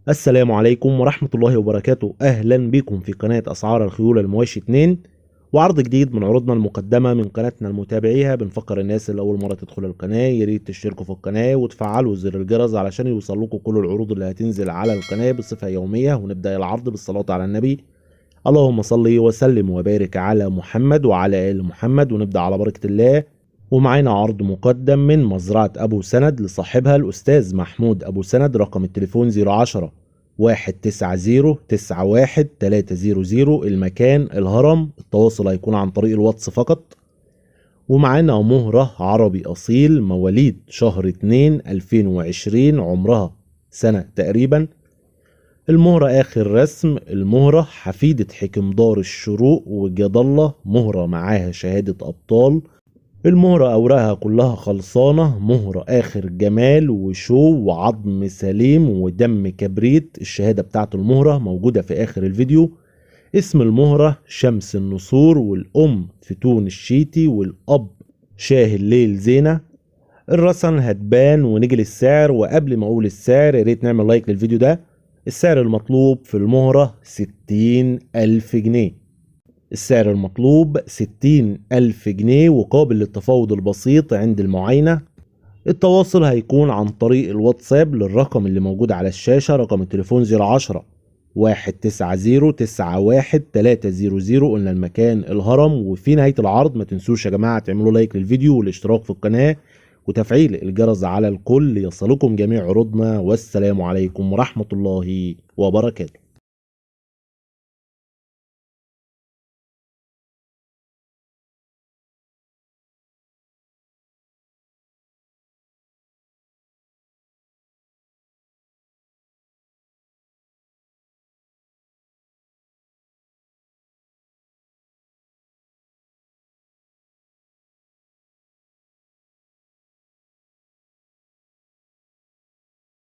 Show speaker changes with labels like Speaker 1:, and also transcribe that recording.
Speaker 1: السلام عليكم ورحمة الله وبركاته. أهلا بكم في قناة أسعار الخيول المواشي 2 وعرض جديد من عروضنا المقدمة من قناتنا المتابعيها. بنفكر الناس اللي أول مرة تدخل القناة ياريت تشتركوا في القناة وتفعلوا زر الجرس علشان يوصل لكم كل العروض اللي هتنزل على القناة بصفة يومية. ونبدأ العرض بالصلاة على النبي. اللهم صل وسلم وبارك على محمد وعلى آل محمد. ونبدأ على بركة الله. ومعانا عرض مقدم من مزرعة أبو سند لصاحبها الأستاذ محمود أبو سند. رقم التليفون 010 190 91 300. المكان الهرم. التواصل هيكون عن طريق الواتس فقط. ومعانا مهرة عربي أصيل مواليد شهر 2 2020، عمرها سنة تقريبا. المهرة آخر رسم. المهرة حفيدة حكم دار الشروق وجد الله. مهرة معاها شهادة أبطال. المهرة أوراقها كلها خلصانة. مهرة آخر جمال وشو وعظم سليم ودم كبريت. الشهادة بتاعت المهرة موجودة في آخر الفيديو. اسم المهرة شمس النصور، والأم فتون الشيتي، والأب شاه الليل زينة. الرسن هتبان ونيجي للسعر. وقبل ما أقول السعر ياريت نعمل لايك للفيديو ده. السعر المطلوب في المهرة 60,000 جنيه. السعر المطلوب 60,000 جنيه وقابل للتفاوض البسيط عند المعاينة. التواصل هيكون عن طريق الواتساب للرقم اللي موجود على الشاشة. رقم التليفون 010 190 91 300. قلنا المكان الهرم. وفي نهاية العرض ما تنسوش يا جماعة تعملوا لايك للفيديو والاشتراك في القناة وتفعيل الجرس على الكل يصلكم جميع عروضنا. والسلام عليكم ورحمة الله وبركاته.